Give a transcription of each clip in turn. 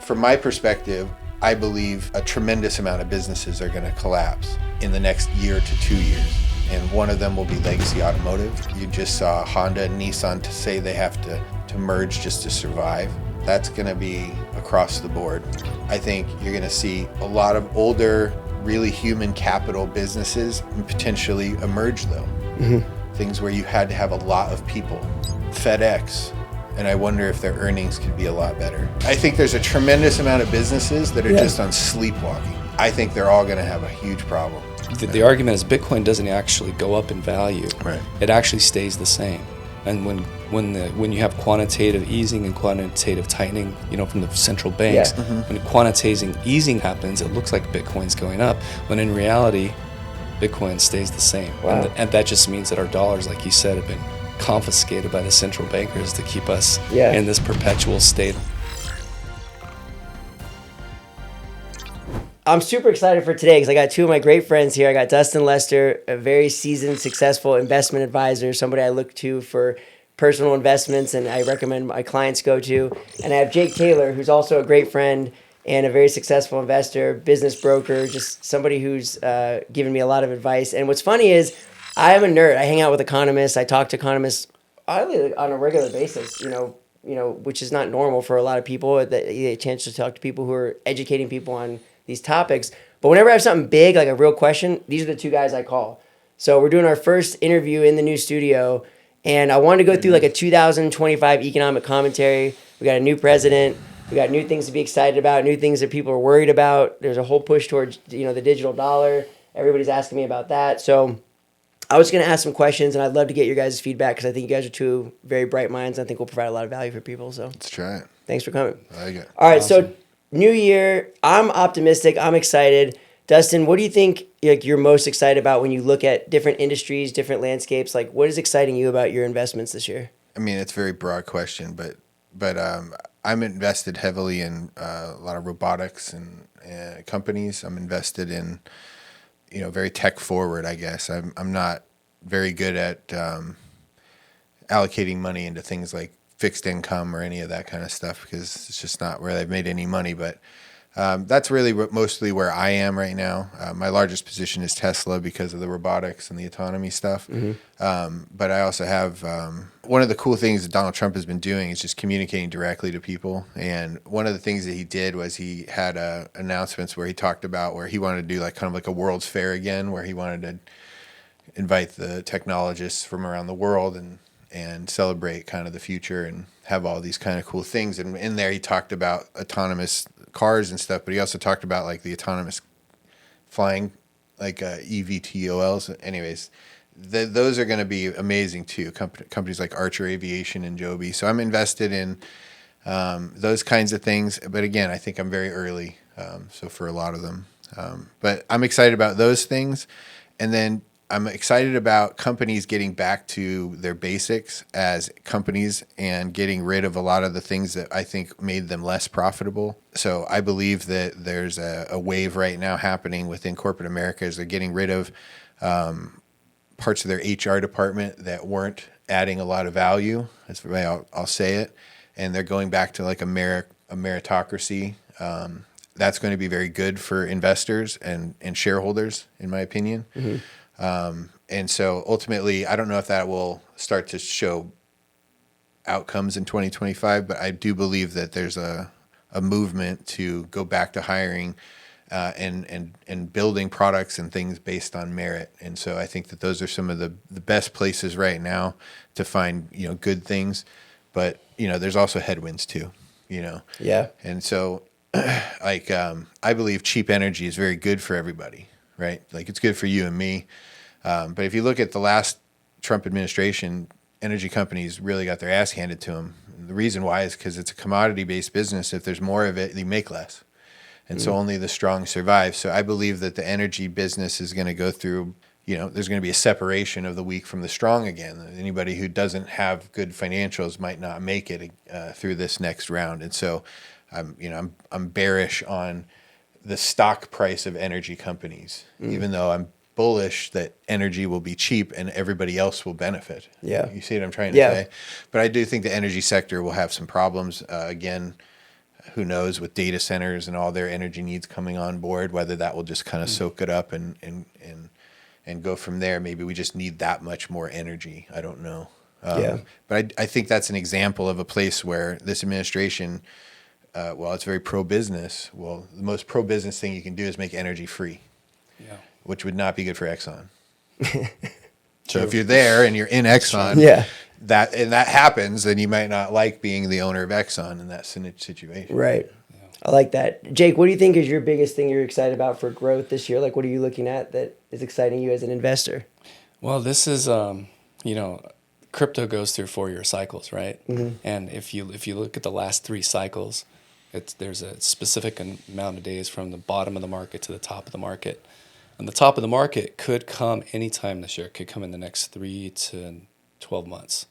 From my perspective, I believe a tremendous amount of businesses are going to collapse in the next year to 2 years. And one of them will be legacy automotive. You just saw Honda and Nissan to say they have to merge just to survive. That's going to be across the board. I think you're going to see a lot of older, really human capital businesses potentially emerge though. Mm-hmm. Things where you had to have a lot of people. FedEx. And I wonder if their earnings could be a lot better. I think there's a tremendous amount of businesses that are just on sleepwalking. I think they're all going to have a huge problem. The argument is Bitcoin doesn't actually go up in value. Right. It actually stays the same. And when you have quantitative easing and quantitative tightening, from the central banks, when quantitative easing happens, it looks like Bitcoin's going up, when in reality, Bitcoin stays the same. Wow. And that just means that our dollars, like you said, have been confiscated by the central bankers to keep us in this perpetual state. I'm super excited for today because I got two of my great friends here. I got Dustin Lester, a very seasoned, successful investment advisor, somebody I look to for personal investments and I recommend my clients go to. And I have Jake Taylor, who's also a great friend and a very successful investor, business broker, just somebody who's given me a lot of advice. And what's funny is I am a nerd. I hang out with economists. I talk to economists on a regular basis, which is not normal for a lot of people. That you get a chance to talk to people who are educating people on these topics. But whenever I have something big, like a real question, these are the two guys I call. So we're doing our first interview in the new studio, and I wanted to go through like a 2025 economic commentary. We got a new president. We got new things to be excited about, new things that people are worried about. There's a whole push towards, the digital dollar. Everybody's asking me about that. So I was going to ask some questions, and I'd love to get your guys' feedback because I think you guys are two very bright minds. And I think we'll provide a lot of value for people. So let's try it. Thanks for coming. I like it. All right, awesome. So new year, I'm optimistic. I'm excited. Dustin, what do you think you're most excited about when you look at different industries, different landscapes? Like, what is exciting you about your investments this year? I mean, it's a very broad question, but I'm invested heavily in a lot of robotics and companies. I'm invested in, very tech forward, I guess. I'm not very good at allocating money into things like fixed income or any of that kind of stuff because it's just not where they've made any money. But that's really mostly where I am right now. My largest position is Tesla because of the robotics and the autonomy stuff. Mm-hmm. But I also have one of the cool things that Donald Trump has been doing is just communicating directly to people. And one of the things that he did was he had announcements where he talked about where he wanted to do kind of like a World's Fair again, where he wanted to invite the technologists from around the world and celebrate kind of the future and have all these kind of cool things. And in there, he talked about autonomous cars and stuff, but he also talked about like the autonomous flying, like eVTOLs. Anyways, those are going to be amazing too. Companies like Archer Aviation and Joby. So I'm invested in those kinds of things. But again, I think I'm very early. So for a lot of them, but I'm excited about those things. And then I'm excited about companies getting back to their basics as companies and getting rid of a lot of the things that I think made them less profitable. So I believe that there's a wave right now happening within corporate America as they're getting rid of parts of their HR department that weren't adding a lot of value. That's the way I'll say it. And they're going back to like a meritocracy. That's going to be very good for investors and shareholders, in my opinion. Mm-hmm. And so ultimately, I don't know if that will start to show outcomes in 2025, but I do believe that there's a movement to go back to hiring and building products and things based on merit. And so I think that those are some of the best places right now to find, good things. But, there's also headwinds too, Yeah. And so I believe cheap energy is very good for everybody. Right? Like it's good for you and me. But if you look at the last Trump administration, energy companies really got their ass handed to them. And the reason why is because it's a commodity-based business. If there's more of it, they make less. And so only the strong survive. So I believe that the energy business is going to go through, there's going to be a separation of the weak from the strong again. Anybody who doesn't have good financials might not make it through this next round. And so I'm bearish on the stock price of energy companies, even though I'm bullish that energy will be cheap and everybody else will benefit. Yeah. You see what I'm trying to say? But I do think the energy sector will have some problems. Again, who knows with data centers and all their energy needs coming on board, whether that will just kind of soak it up and go from there. Maybe we just need that much more energy. I don't know. But I think that's an example of a place where this administration, while it's very pro-business, the most pro-business thing you can do is make energy free, which would not be good for Exxon. So if you're there and you're in Exxon, that happens, then you might not like being the owner of Exxon in that situation. Right. I like that. Jake, what do you think is your biggest thing you're excited about for growth this year? Like, what are you looking at that is exciting you as an investor? Well, this is, crypto goes through 4-year cycles, right? Mm-hmm. And if you look at the last 3 cycles, there's a specific amount of days from the bottom of the market to the top of the market. And the top of the market could come anytime this year. It could come in the next 3 to 12 months.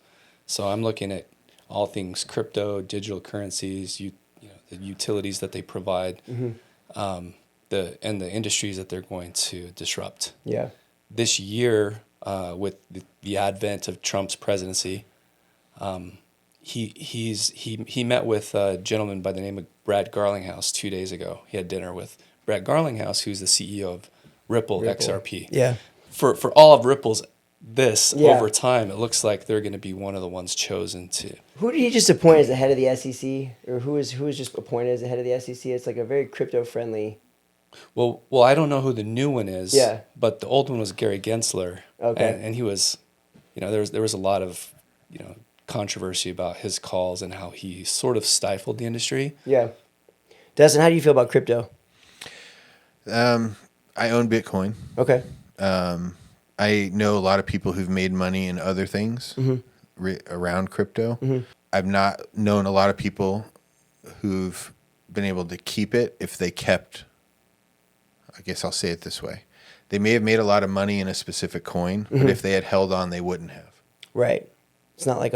So I'm looking at all things crypto, digital currencies, the utilities that they provide, and the industries that they're going to disrupt. Yeah. This year, with the advent of Trump's presidency, he met with a gentleman by the name of Brad Garlinghouse 2 days ago. He had dinner with Brad Garlinghouse, who's the CEO of Ripple. XRP. Yeah. For all of Ripple's over time, it looks like they're going to be one of the ones chosen to. Who did he just appoint as the head of the SEC, or who was just appointed as the head of the SEC? It's like a very crypto friendly. Well, I don't know who the new one is. Yeah. But the old one was Gary Gensler. Okay. And he was, there was a lot of, controversy about his calls and how he sort of stifled the industry. Yeah. Dustin, how do you feel about crypto? I own Bitcoin. Okay. I know a lot of people who've made money in other things around crypto. Mm-hmm. I've not known a lot of people who've been able to keep it if they kept, I guess I'll say it this way. They may have made a lot of money in a specific coin, but if they had held on, they wouldn't have. Right. It's not like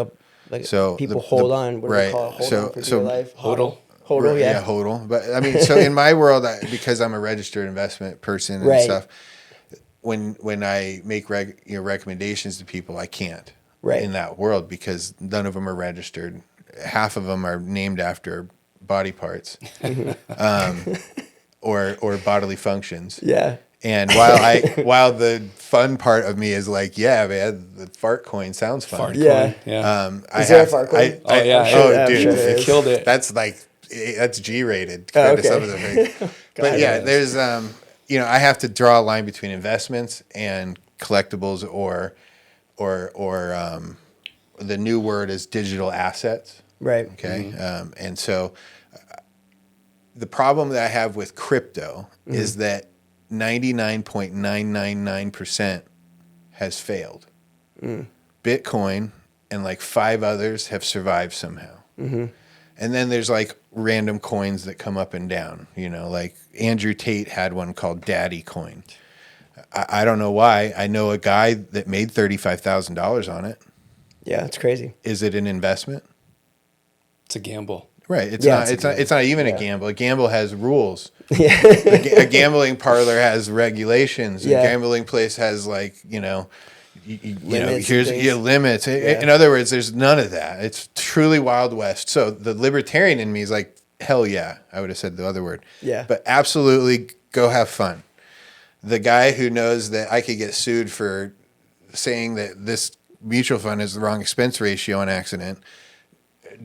people hold on. What do they call it? Hold on for dear life? HODL. HODL, yeah. Yeah, HODL. But I mean, so in my world, because I'm a registered investment person and stuff, when I make recommendations to people, I can't in that world because none of them are registered. Half of them are named after body parts or bodily functions. Yeah. And while the fun part of me is like, yeah, man, the fart coin sounds fun. Fart coin, yeah. Is there a fart coin? Dude, they killed it. That's G-rated compared to some of the things. But yeah, there's I have to draw a line between investments and collectibles or the new word is digital assets. Right. Okay. Mm-hmm. And so the problem that I have with crypto is that 99.999% has failed. Bitcoin and like 5 others have survived somehow. Mm-hmm. And then there's like random coins that come up and down, like Andrew Tate had one called Daddy Coin. I don't know why. I know a guy that made $35,000 on it. Yeah, it's crazy. Is it an investment? It's a gamble. Right. It's not even a gamble. A gamble has rules. Yeah. A gambling parlor has regulations. Yeah. A gambling place has here's limits. Yeah. In other words, there's none of that. It's truly Wild West. So the libertarian in me is like, hell yeah. I would have said the other word. Yeah. But absolutely go have fun. The guy who knows that I could get sued for saying that this mutual fund is the wrong expense ratio on accident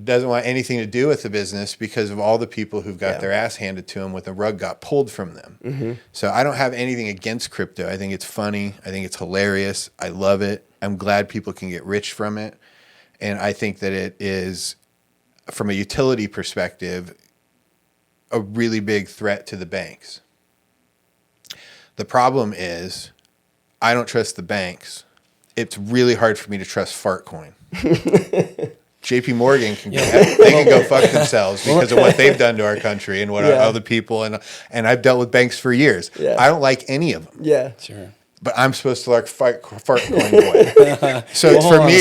doesn't want anything to do with the business because of all the people who've got their ass handed to them with the rug got pulled from them. Mm-hmm. So I don't have anything against crypto. I think it's funny. I think it's hilarious. I love it. I'm glad people can get rich from it. And I think that it is, from a utility perspective, a really big threat to the banks. The problem is I don't trust the banks. It's really hard for me to trust Fartcoin. JP Morgan can go fuck themselves because of what they've done to our country and what other people and I've dealt with banks for years. Yeah. I don't like any of them. Yeah, sure. But I'm supposed to like Fartcoin boy. So well, for me,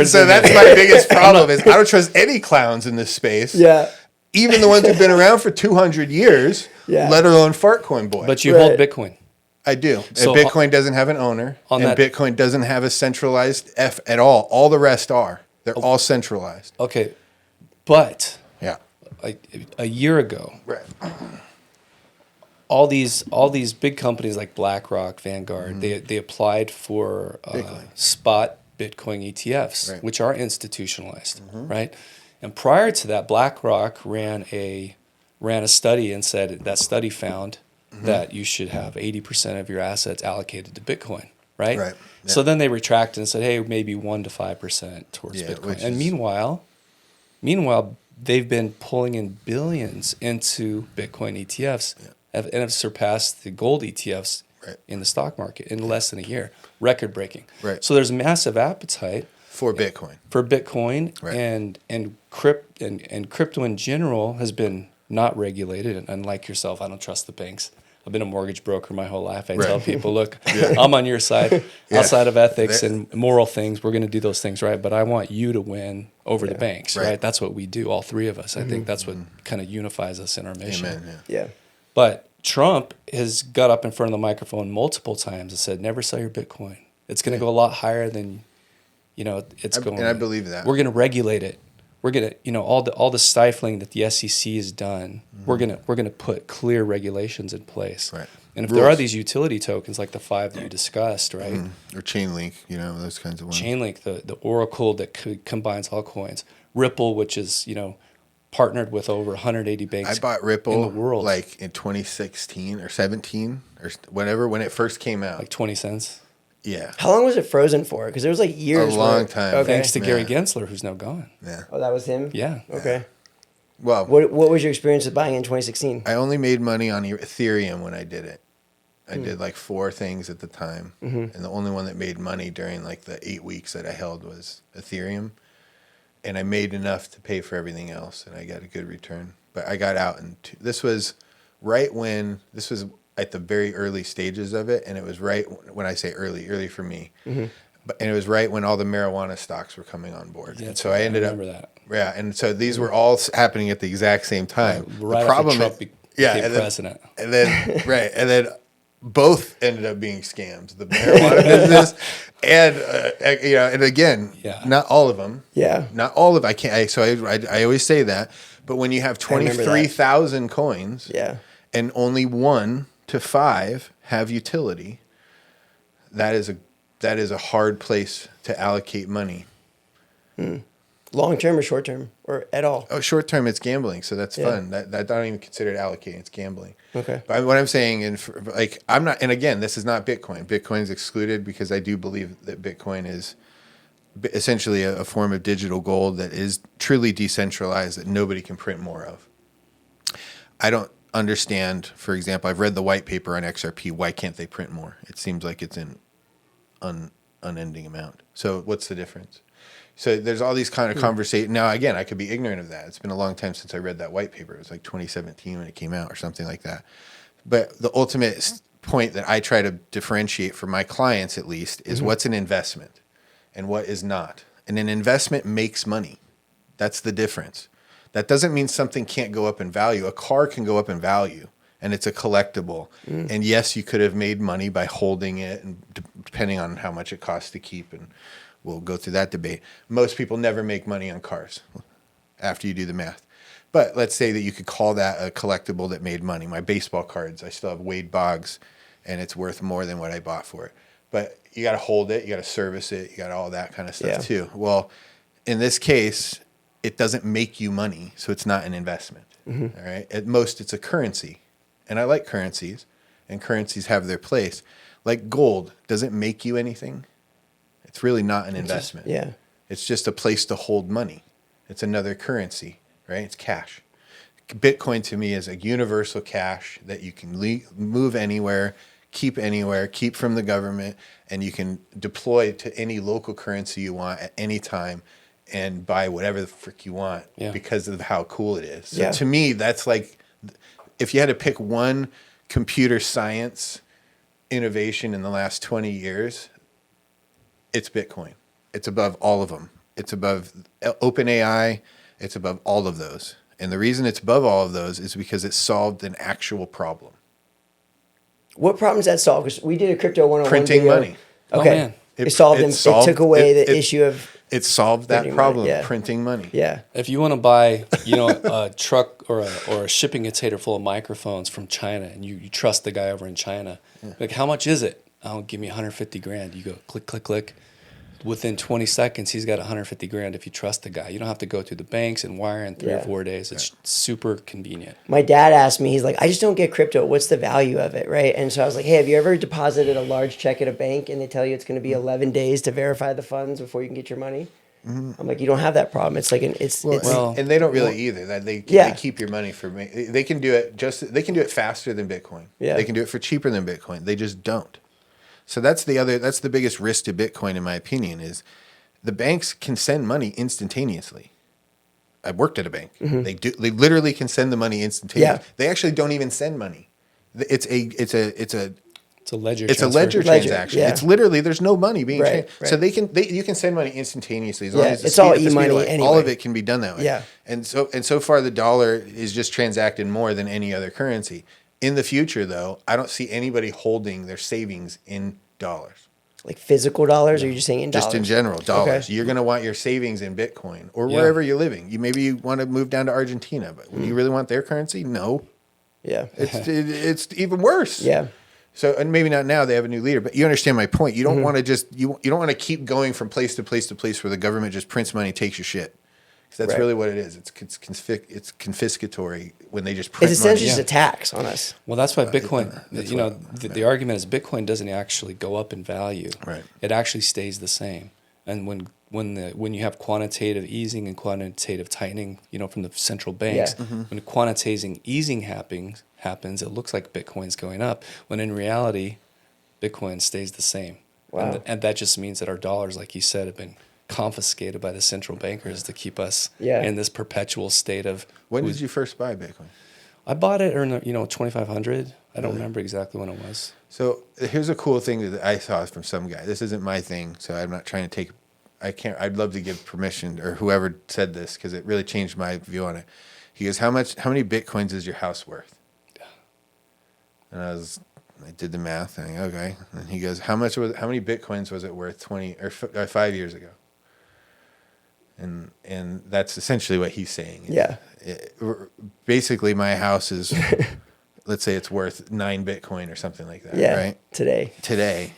so that's my biggest problem is I don't trust any clowns in this space. Yeah. Even the ones who've been around for 200 years, let alone Fartcoin boy. But you hold Bitcoin. I do. So and Bitcoin doesn't have an owner, and Bitcoin doesn't have a centralized F at all. All the rest are. They're all centralized. Okay. But like a year ago, Right. all these big companies like BlackRock, Vanguard, they applied for spot Bitcoin ETFs, Right. which are institutionalized, right? And prior to that, BlackRock ran a study and said that study found that you should have 80% of your assets allocated to Bitcoin, right? Right. So Yeah. then they retracted and said, hey, maybe 1 to 5% towards Yeah, Bitcoin. which And is- meanwhile, they've been pulling in billions into Bitcoin ETFs and have surpassed the gold ETFs Right. in the stock market in less than a year, record breaking. Right. So there's massive appetite For Bitcoin. for Bitcoin, Right. and crypto in general has been not regulated. And unlike yourself, I don't trust the banks. I've been a mortgage broker my whole life. I Right. tell people, look, I'm on your side. Yeah. Outside of ethics That- and moral things, we're going to do those things right. But I want you to win over the banks, Right. right? That's what we do, all three of us. I think that's what kind of unifies us in our mission. Amen. Yeah. Yeah. But Trump has got up in front of the microphone multiple times and said, never sell your Bitcoin. It's going to go a lot higher than, it's going. And I believe that. We're going to regulate it. We're going to, all the stifling that the SEC has done, we're going to put clear regulations in place. Right. And if Rules. there are these utility tokens like the 5 that you discussed, right? Or Chainlink, those kinds of ones. Chainlink, the Oracle that combines all coins. Ripple, which is, partnered with over 180 banks I bought Ripple in the world. like in 2016 or 17 or whatever when it first came out. like 20 cents. Yeah. How long was it frozen for? Because there was like years. A long where- time. Okay. Thanks to Gary Yeah. Gensler, who's now gone. Yeah. Oh, that was him. Yeah. Okay. Well, What was your experience with buying in 2016? I only made money on Ethereum when I did it. I did like 4 things at the time. And the only one that made money during like the 8 weeks that I held was Ethereum. And I made enough to pay for everything else, and I got a good return. But I got out, and this was at the very early stages of it, and it was right when I say early for me. And it was right when all the marijuana stocks were coming on board. Yeah, And so I ended up, remember that. yeah, and so these were all happening at the exact same time. Right the problem after Trump became and president. and then both ended up being scams: the marijuana business and and again, Yeah. not all of them. Yeah. Not all of I can't. I always say that, but when you have remember that. 23,000 coins, Yeah. and only 1 to 5 have utility, that is a hard place to allocate money. Long term or short term or at all? Oh, short term, it's gambling, so that's Yeah. fun. That I don't even consider it allocating; it's gambling. Okay. But what I'm saying, I'm not. And again, this is not Bitcoin. Bitcoin is excluded because I do believe that Bitcoin is essentially a form of digital gold that is truly decentralized that nobody can print more of. I don't understand. For example, I've read the white paper on XRP. Why can't they print more? It seems like it's an unending amount. So what's the difference? So there's all these kind of conversations. Now, again, I could be ignorant of that. It's been a long time since I read that white paper. It was like 2017 when it came out or something like that. But the ultimate point that I try to differentiate for my clients, at least, is what's an investment and what is not. And an investment makes money. That's the difference. That doesn't mean something can't go up in value. A car can go up in value, and it's a collectible. And yes, you could have made money by holding it, and depending on how much it costs to keep, and we'll go through that debate. Most people never make money on cars after you do the math. But let's say that you could call that a collectible that made money. My baseball cards, I still have Wade Boggs, and it's worth more than what I bought for it. But you got to hold it, you got to service it, you got all that kind of stuff too. Well, in this case, it doesn't make you money, so it's not an investment. All right. At most, it's a currency, and I like currencies, and currencies have their place. Like gold, does it make you anything? It's really not an investment. It's just a place to hold money. It's another currency, right? It's cash. Bitcoin to me is a universal cash that you can move anywhere, keep from the government, and you can deploy to any local currency you want at any time and buy whatever the frick you want because of how cool it is. So to me, that's like, if you had to pick one computer science innovation in the last 20 years, it's Bitcoin. It's above all of them. It's above OpenAI. It's above all of those. And the reason it's above all of those is because it solved an actual problem. What problems that solve? Because we did a crypto 101 Printing video. money. Okay. Oh, man. It solved them. It took away the issue of It solved that Printing problem, money, yeah. printing money. Yeah. If you want to buy, a truck or a shipping container full of microphones from China, and you trust the guy over in China, like, how much is it? Oh, give me 150 grand. You go click, click, click. Within 20 seconds, he's got 150 grand if you trust the guy. You don't have to go through the banks and wire in 3 or 4 days. It's super convenient. My dad asked me, he's like, I just don't get crypto. What's the value of it, right? And so I was like, hey, have you ever deposited a large check at a bank and they tell you it's going to be 11 days to verify the funds before you can get your money? I'm like, you don't have that problem. It's like And they don't really either. That they keep your money for me. They can do it faster than Bitcoin. Yeah. They can do it for cheaper than Bitcoin. They just don't. So that's the biggest risk to Bitcoin, in my opinion, is the banks can send money instantaneously. I worked at a bank. They literally can send the money instantaneously. Yeah. They actually don't even send money. It's a ledger. It's a ledger transaction. Yeah. It's literally, there's no money being Right, So you can send money instantaneously as long as it's all at the speed e-money of light. anyway. All of it can be done that way. Yeah. And so far the dollar is just transacted more than any other currency. In the future, though, I don't see anybody holding their savings in dollars. like physical dollars, or you're just saying in dollars? Just in general, dollars. Okay. You're going to want your savings in Bitcoin or Yeah. wherever you're living. Maybe you want to move down to Argentina, but would you really want their currency? No. Yeah. It's even worse. Yeah. So, and maybe not now, they have a new leader, but you understand my point. You don't want to you don't want to keep going from place to place to place where the government just prints money, takes your shit. 'Cause that's Right. really what it is. It's confiscatory when they just print It's essentially money. just a tax on us. Well, that's why Bitcoin, the argument is Bitcoin doesn't actually go up in value. Right. It actually stays the same. And when you have quantitative easing and quantitative tightening, from the central banks, Yeah. when quantitative easing happens, it looks like Bitcoin's going up, when in reality, Bitcoin stays the same. Wow. And that just means that our dollars, like you said, have been confiscated by the central bankers to keep us in this perpetual state of. When did you first buy Bitcoin? I bought it in 2,500. I don't remember exactly when it was. So here's a cool thing that I saw from some guy. This isn't my thing, so I'm not trying to take. I'd love to give permission, or whoever said this, because it really changed my view on it. He goes, how many Bitcoins is your house worth? And I did the math, and okay. And he goes, how many Bitcoins was it worth 5 years ago? And that's essentially what he's saying. Yeah. Basically, my house is, let's say it's worth 9 Bitcoin or something like that. Yeah. Right. Today,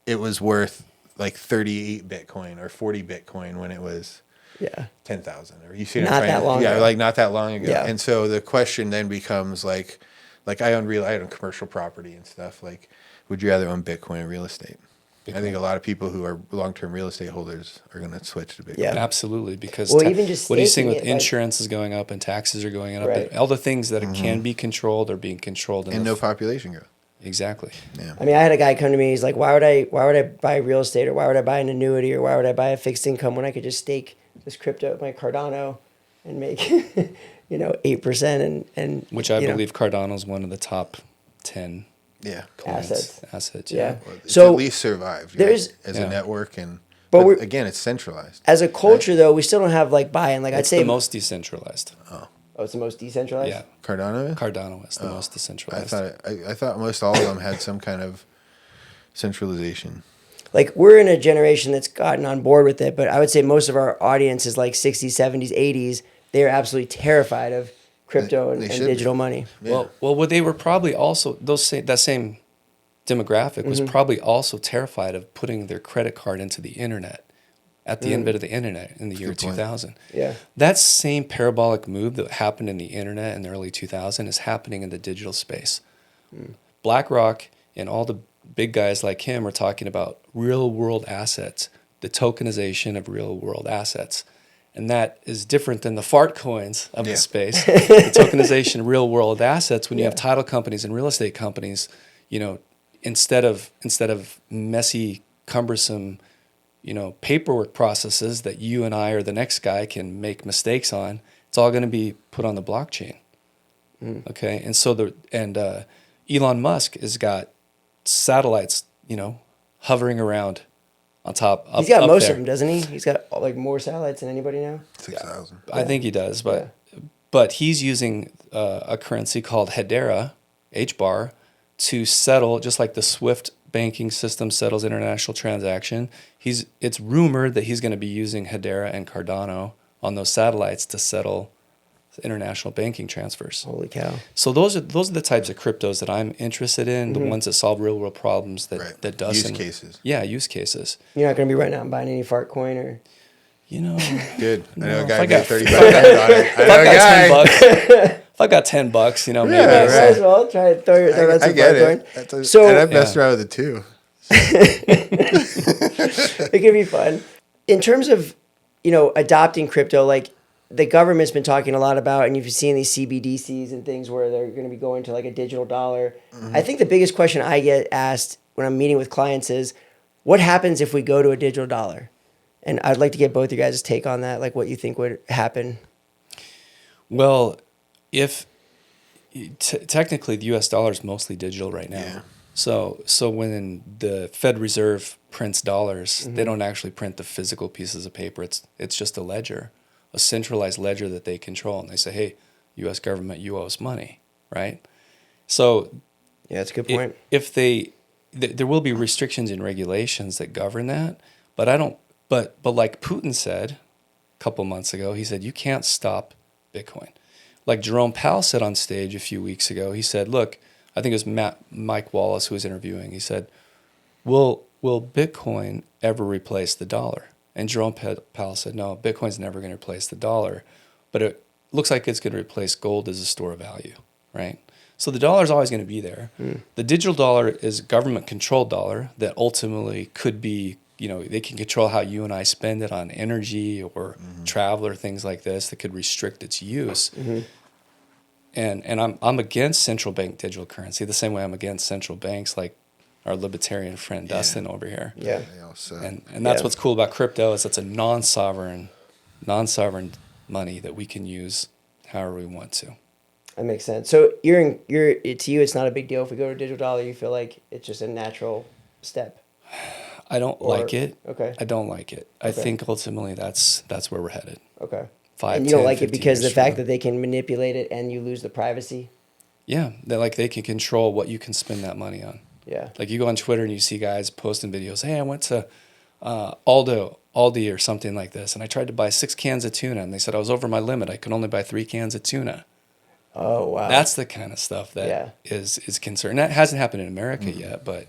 it was worth like 38 Bitcoin or 40 Bitcoin when it was 10,000. Or you see, Not that long ago. like not that long ago. Yeah. And so the question then becomes like I own commercial property and stuff. Like, would you rather own Bitcoin or real estate? I think a lot of people who are long-term real estate holders are going to switch to Bitcoin. Yeah. Absolutely, because even just what are you seeing with staking it, insurance is going up and taxes are going up, Right. and all the things that can be controlled are being controlled. And no population growth. Exactly. Yeah. I mean, I had a guy come to me. He's like, "Why would I buy real estate, or why would I buy an annuity, or why would I buy a fixed income when I could just stake this crypto, my Cardano, and make 8% and Which I believe Cardano is one of the top 10 Yeah. coins, assets. Yeah. Yeah. Well, it's So, at least survived, right? there's- as Yeah. a network, But but we're- again, it's centralized. As a culture, though, we still don't have like buy-in. Like I'd It's say, the most decentralized. it's the most decentralized. Yeah. Cardano. Cardano is the most I decentralized. thought most all of them had some kind of centralization. Like we're in a generation that's gotten on board with it, but I would say most of our audience is like 60s, 70s, 80s. They are absolutely terrified of crypto and They should digital be. money. Yeah. Well, they were probably also that same demographic was probably also terrified of putting their credit card into the internet at the end of the internet in the year good point. 2000. Yeah. That same parabolic move that happened in the internet in the early 2000s is happening in the digital space. BlackRock and all the big guys like him are talking about real world assets, the tokenization of real world assets. And that is different than the fart coins of the space. The tokenization of real world assets, when you have title companies and real estate companies, instead of messy, cumbersome, paperwork processes that you and I or the next guy can make mistakes on, it's all going to be put on the blockchain. Okay, and so Elon Musk has got satellites, hovering around on top. He's got up most there. of them, doesn't he? He's got like more satellites than anybody now. 6,000. I think he does, but he's using a currency called Hedera, HBAR, to settle, just like the SWIFT banking system settles international transaction. It's rumored that he's going to be using Hedera and Cardano on those satellites to settle international banking transfers. Holy cow. So those are the types of cryptos that I'm interested in, the ones that solve real world problems that Dustin. Use cases. Yeah, use cases. You're not going to be right now buying any fart coin or... You know, Good. I know a if guy I who got got- 35 grand on it. I know a guy. if I got $10, you know, maybe. Yeah, it's- Might as well try to throw I some get fart it. coin. So And I've messed around with it too. it could be fun. In terms of, adopting crypto, like the government's been talking a lot about, and you've seen these CBDCs and things where they're going to be going to like a digital dollar. I think the biggest question I get asked when I'm meeting with clients is, what happens if we go to a digital dollar? And I'd like to get both of you guys' take on that, like what you think would happen. Well, if technically the U.S. dollar is mostly digital right now. Yeah. So when the Fed Reserve prints dollars, they don't actually print the physical pieces of paper. It's just a ledger, a centralized ledger that they control, and they say, "Hey, U.S. government, you owe us money," right? So Yeah, that's a good point. if there will be restrictions and regulations that govern that, but I don't. But like Putin said a couple months ago, he said you can't stop Bitcoin. Like Jerome Powell said on stage a few weeks ago, he said, "Look, I think it was Mike Wallace who was interviewing. He said, will Bitcoin ever replace the dollar?" And Jerome Powell said, "No, Bitcoin's never going to replace the dollar, but it looks like it's going to replace gold as a store of value, right?" So the dollar is always going to be there. The digital dollar is a government-controlled dollar that ultimately could be, they can control how you and I spend it on energy or travel or things like this that could restrict its use. And I'm against central bank digital currency the same way I'm against central banks like our libertarian friend Dustin over here. Yeah. And that's what's cool about crypto is it's a non-sovereign money that we can use however we want to. That makes sense. So to you, it's not a big deal if we go to digital dollar. You feel like it's just a natural step. I don't like it. Okay. I don't like it. I think ultimately that's where we're headed. Okay. 5, And you don't 10, like it 15 because the years from fact now. that they can manipulate it and you lose the privacy. Yeah, they can control what you can spend that money on. Yeah. Like you go on Twitter and you see guys posting videos. Hey, I went to Aldi or something like this, and I tried to buy 6 cans of tuna, and they said I was over my limit. I could only buy 3 cans of tuna. Oh wow. That's the kind of stuff that is concerning. That hasn't happened in America yet, but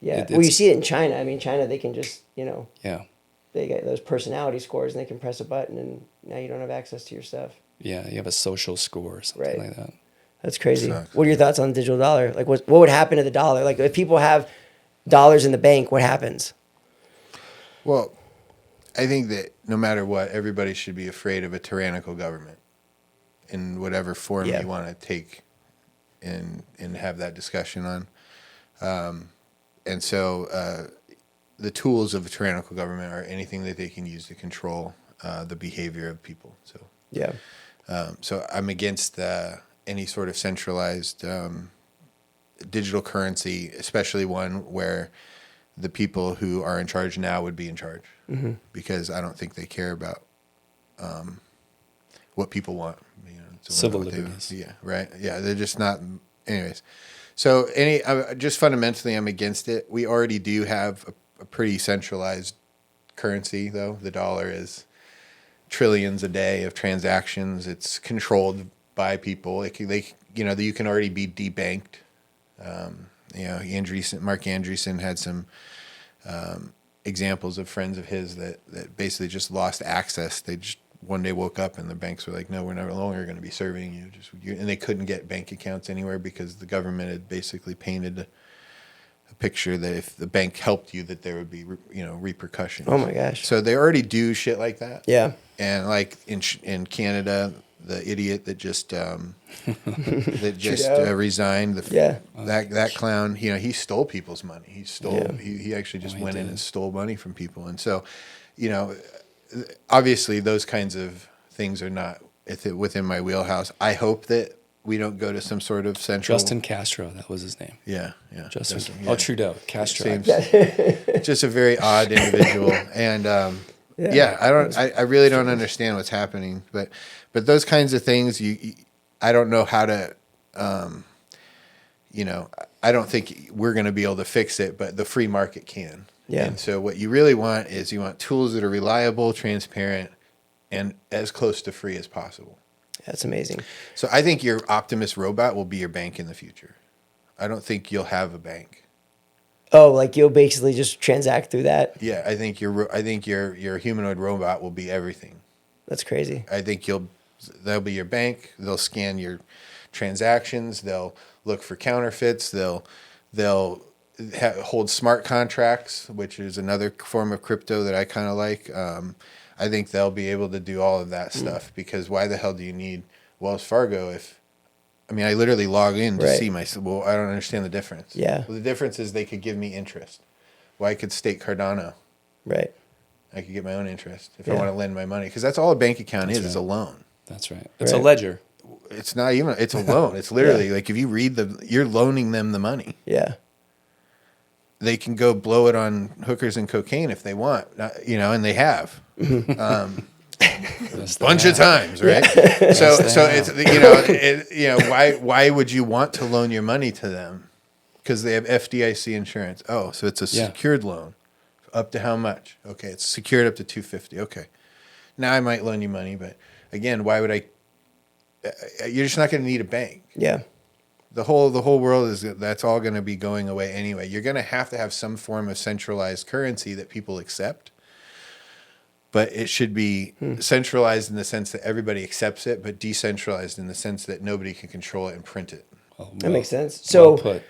yeah. it- Well, you it's- see it in China. I mean, China, they can just yeah, they get those personality scores and they can press a button and now you don't have access to your stuff. you have a social score or something Right. like that. That's crazy. Sucks. What are your thoughts on the digital dollar? Like, what would happen to the dollar? Like, if people have dollars in the bank, what happens? Well, I think that no matter what, everybody should be afraid of a tyrannical government in whatever form Yeah. you want to take and have that discussion on. And so the tools of a tyrannical government are anything that they can use to control the behavior of people. So Yeah. so I'm against any sort of centralized digital currency, especially one where the people who are in charge now would be in charge, because I don't think they care about what people want. It's Civil what they- liberties. Yeah, right. Yeah, they're just not. Anyways, so just fundamentally, I'm against it. We already do have a pretty centralized currency, though. The dollar is trillions a day of transactions. It's controlled by people. You can already be debanked. Mark Andreessen had some examples of friends of his that basically just lost access. They just one day woke up and the banks were like, "No, we're no longer going to be serving you." And they couldn't get bank accounts anywhere because the government had basically painted a picture that if the bank helped you, that there would be repercussions. Oh my gosh. So they already do shit like that. Yeah. And like in Canada, the idiot that just Trudeau. resigned, Yeah. that clown, he stole people's money. Yeah. He actually just he went in did. and stole money from people. And so, obviously those kinds of things are not within my wheelhouse. I hope that we don't go to some sort of central. Justin Castro, that was his name. Yeah. Justin. yeah. Oh, Trudeau. Castro. Seems just a very odd individual, and I really don't understand what's happening. But those kinds of things, I don't know how to, I I don't think we're going to be able to fix it, but the free market can. Yeah. And so what you really want is you want tools that are reliable, transparent, and as close to free as possible. That's amazing. So I think your Optimus robot will be your bank in the future. I don't think you'll have a bank. Oh, like you'll basically just transact through that? Yeah, I think your humanoid robot will be everything. That's crazy. I think they'll be your bank. They'll scan your transactions. They'll look for counterfeits. They'll hold smart contracts, which is another form of crypto that I kind of like. I think they'll be able to do all of that stuff, because why the hell do you need Wells Fargo I literally log in to see well, I don't understand the difference. Yeah. Well, the difference is they could give me interest. Well, I could stake Cardano. Right. I could get my own interest if I want to lend my money, because that's all a bank account is a loan. That's right. It's a ledger. It's not even, it's a loan. It's literally like if you read you're loaning them the money. Yeah. They can go blow it on hookers and cocaine if they want, and they have. Bunch of times, right? Yeah. So it's why would you want to loan your money to them? Because they have FDIC insurance. Oh, so it's a secured loan. Up to how much? Okay, it's secured up to $250. Okay, now I might loan you money, but again, why would I? You're just not going to need a bank. Yeah. The whole world that's all going to be going away anyway. You're going to have some form of centralized currency that people accept. But it should be centralized in the sense that everybody accepts it, but decentralized in the sense that nobody can control it and print it. That makes sense. So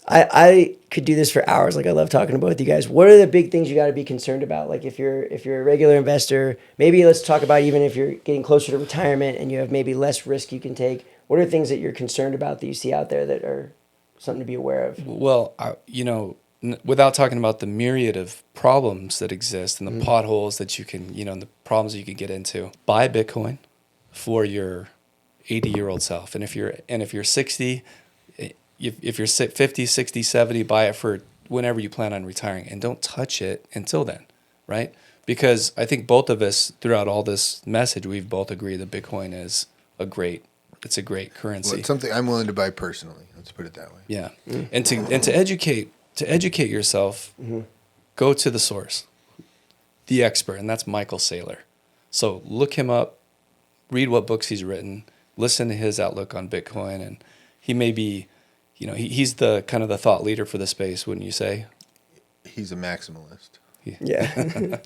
I could do this for hours. Like, I love talking about with you guys. What are the big things you got to be concerned about? Like, if you're a regular investor, maybe let's talk about even if you're getting closer to retirement and you have maybe less risk you can take. What are things that you're concerned about that you see out there that are something to be aware of? Well, without talking about the myriad of problems that exist and the potholes that you can, and the problems that you can get into, buy Bitcoin for your 80-year-old self. And if you're 60, if you're 50, 60, 70, buy it for whenever you plan on retiring, and don't touch it until then, right? Because I think both of us throughout all this message, we've both agreed that Bitcoin is a great currency. Well, it's something I'm willing to buy personally. Let's put it that way. Yeah. And to educate yourself, go to the source, the expert, and that's Michael Saylor. So look him up, read what books he's written, listen to his outlook on Bitcoin, and he may be, he's the kind of the thought leader for the space, wouldn't you say? He's a maximalist. Yeah.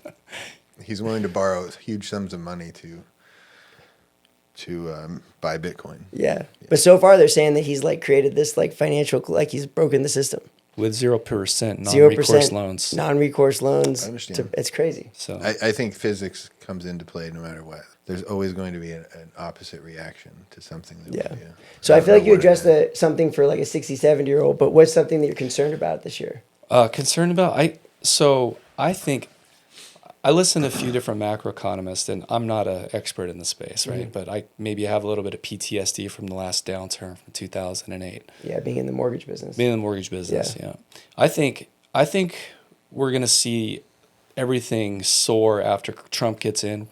He's willing to borrow huge sums of money to buy Bitcoin. Yeah. But so far they're saying that he's like created this like financial, like he's broken the system. With 0% non-recourse loans. Non-recourse loans. I understand. It's crazy. So I think physics comes into play no matter what. There's always going to be an opposite reation to something that we do. So I feel like you addressed something for like a 60, 70-year-old, but what's something that you're concerned about this year? Concerned about? I think I listen to a few different macroeconomists, and I'm not an expert in the space, right? But I maybe have a little bit of PTSD from the last downturn from 2008. Yeah, being in the mortgage business. Yeah. I think we're going to see everything soar after Trump gets in.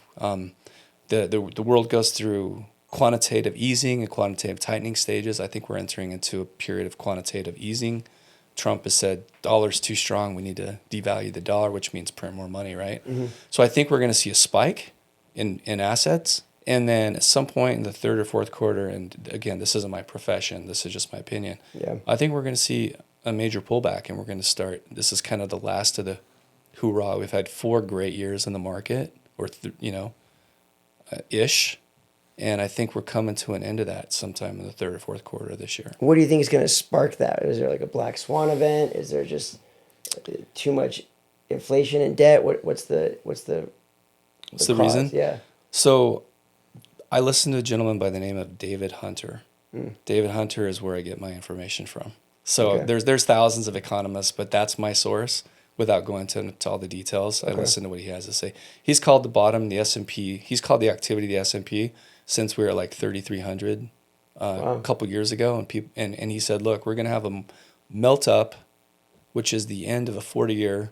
The world goes through quantitative easing and quantitative tightening stages. I think we're entering into a period of quantitative easing. Trump has said dollar's too strong. We need to devalue the dollar, which means print more money, right? So I think we're going to see a spike in assets. And then at some point in the third or fourth quarter, and again, this isn't my profession, this is just my opinion. Yeah. I think we're going to see a major pullback, and we're going to start. This is kind of the last of the hoorah. We've had 4 great years in the market, or ish. And I think we're coming to an end of that sometime in the third or fourth quarter of this year. What do you think is going to spark that? Is there like a black swan event? Is there just too much inflation and debt? What's the reason? Yeah. So I listened to a gentleman by the name of David Hunter. David Hunter is where I get my information from. So there's thousands of economists, but that's my source. Without going into all the details, I listen to what he has to say. He's called the bottom, the S&P. He's called the activity of the S&P since we were like 3,300 a couple years ago, and he said, look, we're going to have a melt up, which is the end of a 40-year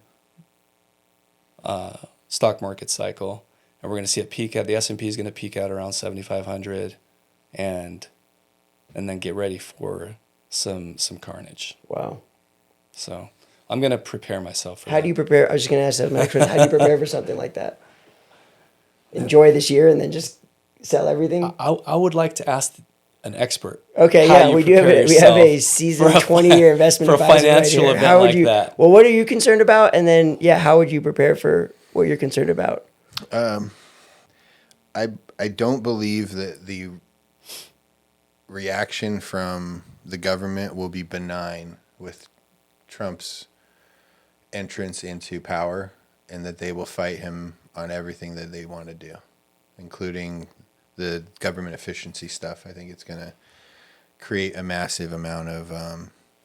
stock market cycle, and we're going to see it peak out. The S&P is going to peak out around 7,500, and then get ready for some carnage. Wow. So I'm going to prepare myself for How that. do you prepare? I was just going to ask that. My next question. How do you prepare for something like that? Enjoy this year and then just sell everything? I would like to ask an expert. Okay, how yeah, you we do have prepare we have a yourself seasoned for a 20-year investment for a advisor financial right here. event How would like you? that. Well, what are you concerned about? And then, yeah, how would you prepare for what you're concerned about? I don't believe that the reaction from the government will be benign with Trump's entrance into power, and that they will fight him on everything that they want to do, including the government efficiency stuff. I think it's going to create a massive amount of.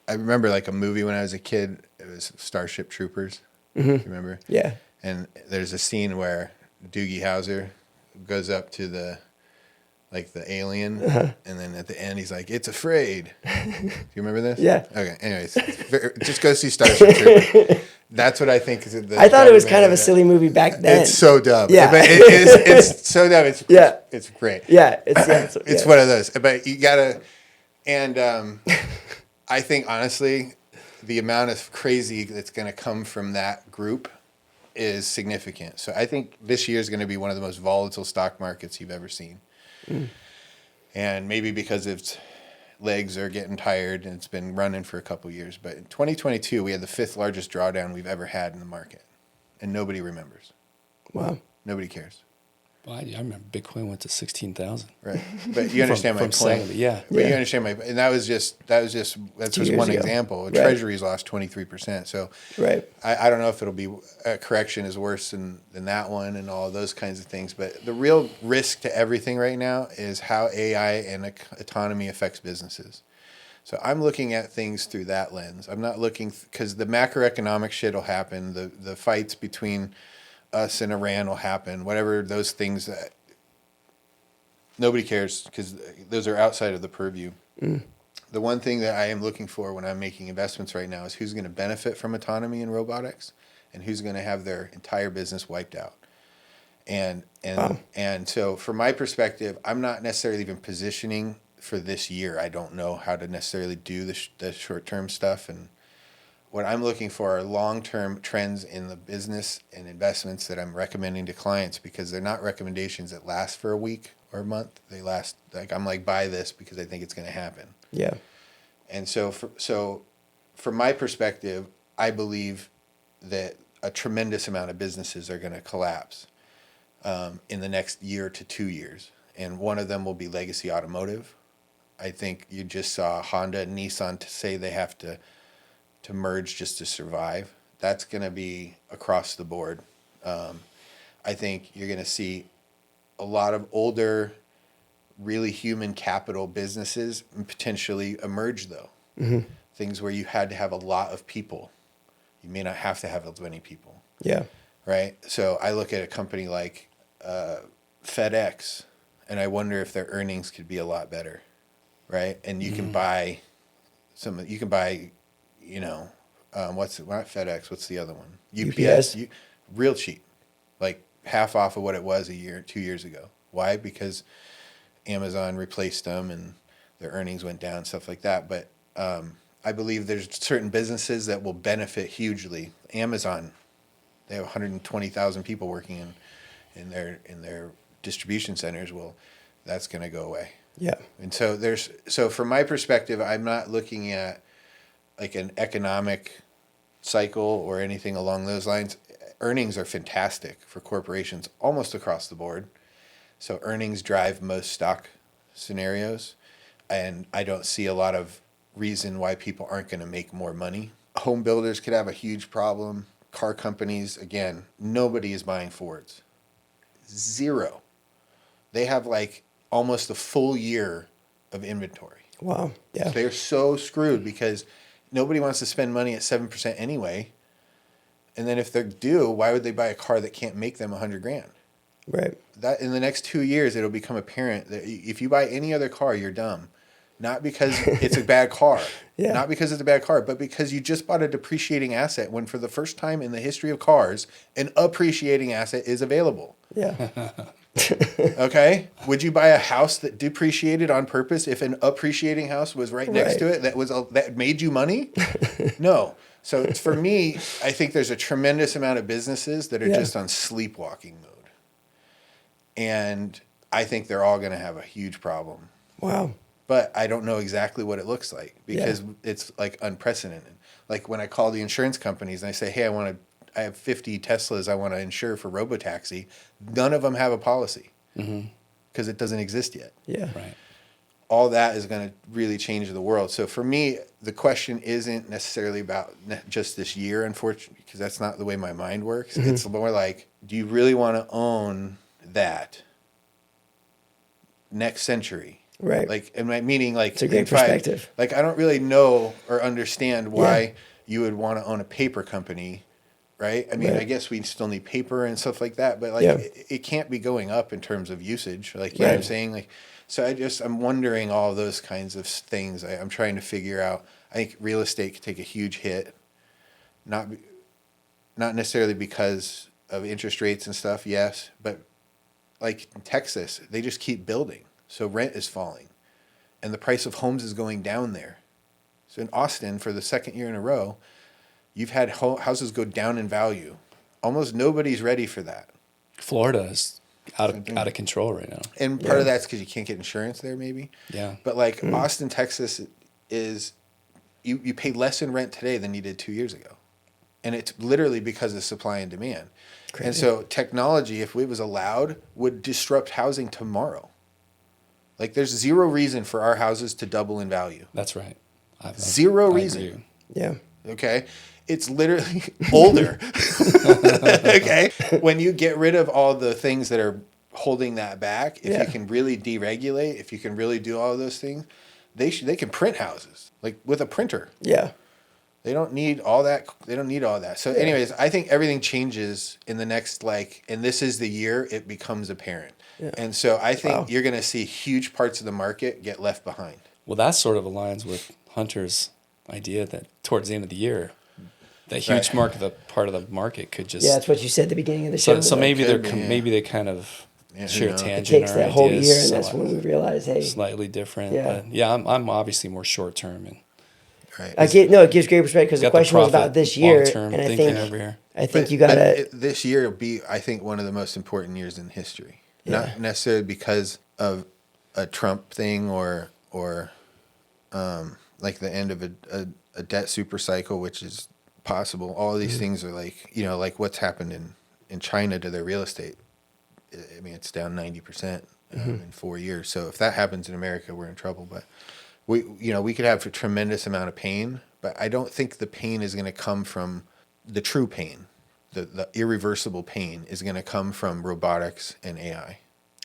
I remember like a movie when I was a kid. It was Starship Troopers. Mm-hmm. You remember? Yeah. And there's a scene where Doogie Howser goes up to the alien, and then at the end he's like, "It's afraid." Do you remember this? Yeah. Okay. Anyways, just go see Starship Troopers. That's what I think is. I thought it was kind of a silly movie back then. It's so dumb. Yeah. But it is. It's so dumb. It's Yeah. It's great. Yeah. It's one of those. But you gotta, and I think honestly, the amount of crazy that's going to come from that group is significant. So I think this year is going to be one of the most volatile stock markets you've ever seen. And maybe because its legs are getting tired and it's been running for a couple years. But in 2022, we had the 5th largest drawdown we've ever had in the market. And nobody remembers. Wow. Nobody cares. Well, I remember Bitcoin went to 16,000. Right. But you understand from my point. 70, yeah. But you understand and that's just one ago. example. Right. Treasuries lost 23%. So Right. I don't know if it'll be a correction is worse than that one and all those kinds of things. But the real risk to everything right now is how AI and autonomy affects businesses. So I'm looking at things through that lens. I'm not looking because the macroeconomic shit will happen. The fights between us and Iran will happen. Whatever those things that nobody cares because those are outside of the purview. The one thing that I am looking for when I'm making investments right now is who's going to benefit from autonomy and robotics, and who's going to have their entire business wiped out. And so from my perspective, I'm not necessarily even positioning for this year. I don't know how to necessarily do the short-term stuff, and what I'm looking for are long-term trends in the business and investments that I'm recommending to clients, because they're not recommendations that last for a week or a month. They last, I'm like, buy this because I think it's going to happen. Yeah. And so from my perspective, I believe that a tremendous amount of businesses are going to collapse in the next year to 2 years. And one of them will be legacy automotive. I think you just saw Honda and Nissan to say they have to merge just to survive. That's going to be across the board. I think you're going to see a lot of older, really human capital businesses potentially emerge, though. Mm-hmm. Things where you had to have a lot of people. You may not have to have as many people. Yeah. Right? So I look at a company like FedEx, and I wonder if their earnings could be a lot better. Right? And you can buy what's not FedEx? What's the other one? UPS. Real cheap, like half off of what it was 2 years ago. Why? Because Amazon replaced them and their earnings went down, stuff like that. But I believe there's certain businesses that will benefit hugely. Amazon, they have 120,000 people working in their distribution centers. Well, that's going to go away. Yeah. And so from my perspective, I'm not looking at like an economic cycle or anything along those lines. Earnings are fantastic for corporations almost across the board. So earnings drive most stock scenarios, and I don't see a lot of reason why people aren't going to make more money. Home builders could have a huge problem. Car companies, again, nobody is buying Fords. Zero. They have like almost a full year of inventory. Wow. Yeah. They're so screwed because nobody wants to spend money at 7% anyway. And then if they do, why would they buy a car that can't make them $100,000? Right. That in the next 2 years, it'll become apparent that if you buy any other car, you're dumb. Not because it's a bad car. Yeah. Not because it's a bad car, but because you just bought a depreciating asset when for the first time in the history of cars, an appreciating asset is available. Yeah. Okay. Would you buy a house that depreciated on purpose if an appreciating house was right next to it that made you money? No. So for me, I think there's a tremendous amount of businesses that are just on sleepwalking mode. And I think they're all going to have a huge problem. Wow. But I don't know exactly what it looks like because it's like unprecedented. Like when I call the insurance companies and I say, hey, I have 50 Teslas I want to insure for robotaxi. None of them have a policy because it doesn't exist yet. Yeah. Right. All that is going to really change the world. So for me, the question isn't necessarily about just this year, unfortunately, because that's not the way my mind works. It's more like, do you really want to own that next century? Right. Like, meaning like, it's a great perspective. Like, I don't really know or understand why you would want to own a paper company, right? I mean, I guess we still need paper and stuff like that, but like, it can't be going up in terms of usage. Like, you know what I'm saying? Like, so I'm wondering all those kinds of things. I'm trying to figure out. I think real estate could take a huge hit, not necessarily because of interest rates and stuff. Yes, but like in Texas, they just keep building. So rent is falling and the price of homes is going down there. So in Austin, for the second year in a row, you've had houses go down in value. Almost nobody's ready for that. Florida is out of control right now. And part of that's because you can't get insurance there maybe. Yeah. But like Austin, Texas is, you pay less in rent today than you did 2 years ago. And it's literally because of supply and demand. Crazy. And so technology, if it was allowed, would disrupt housing tomorrow. Like there's zero reason for our houses to double in value. That's right. Zero I reason. agree. Yeah. Okay. It's literally older. Okay. When you get rid of all the things that are holding that back, if you can really deregulate, if you can really do all of those things, they can print houses like with a printer. Yeah. They don't need all that. They don't need all that. So anyways, I think everything changes in the next, and this is the year it becomes apparent. Yeah. And so I think you're going to see huge parts of the market get left behind. Well, that sort of aligns with Hunter's idea that towards the end of the year, that huge part of the market could just... Yeah, that's what you said at the beginning of the show. So maybe they kind of share a tangent. It takes that whole year, and that's when we realize, hey... Slightly different. Yeah, but I'm obviously more short-term. And right. It gives great perspective because the question was about this year, and I think you got to... This year will be, I think, one of the most important years in history. Yeah. Not necessarily because of a Trump thing or like the end of a debt super cycle, which is possible. All of these things are like what's happened in China to their real estate. I mean, it's down 90% in 4 years. So if that happens in America, we're in trouble. But we could have a tremendous amount of pain, but I don't think the pain is going to come from the true pain. The irreversible pain is going to come from robotics and AI.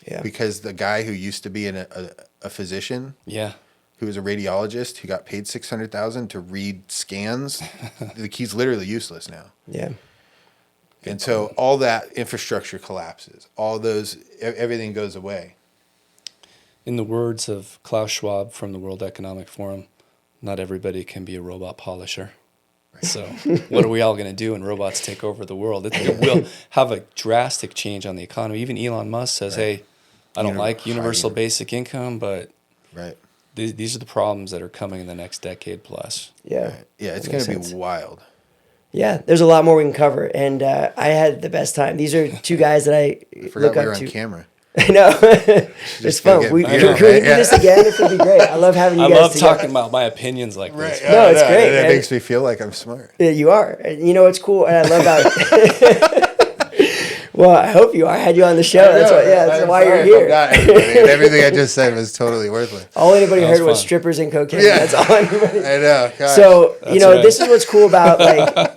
Yeah. Because the guy who used to be a physician, who was a radiologist, who got paid $600,000 to read scans, he's literally useless now. Yeah. And so all that infrastructure collapses. Everything goes away. In the words of Klaus Schwab from the World Economic Forum, not everybody can be a robot polisher. So what are we all going to do when robots take over the world? It will have a drastic change on the economy. Even Elon Musk says, hey, I don't like universal basic income, but these are the problems that are coming in the next decade plus. Yeah. Right. Yeah, it's going to be wild. Yeah, there's a lot more we can cover. And I had the best time. These are two guys that I look up to. On camera. I know. It's fun. Can we do this again? It would be great. I love having you guys I love together. talking about my opinions like this. No, it's great. It makes me feel like I'm smart. Yeah, you are. And you know what's cool? And I love about Well, I hope you are. I had you on the show. That's why you're here. Everything I just said was totally worthless. All anybody heard was strippers and cocaine. Yeah. That's all anybody. I know. Gosh. So, this is what's cool about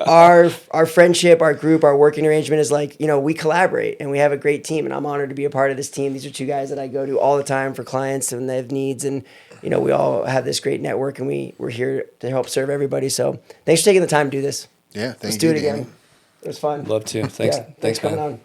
our friendship, our group, our working arrangement is we collaborate and we have a great team, and I'm honored to be a part of this team. These are two guys that I go to all the time for clients when they have needs, and we all have this great network, and we're here to help serve everybody. So, thanks for taking the time to do this. Yeah, Let's do it again. It was fun. Love to. Thanks, thanks for coming on.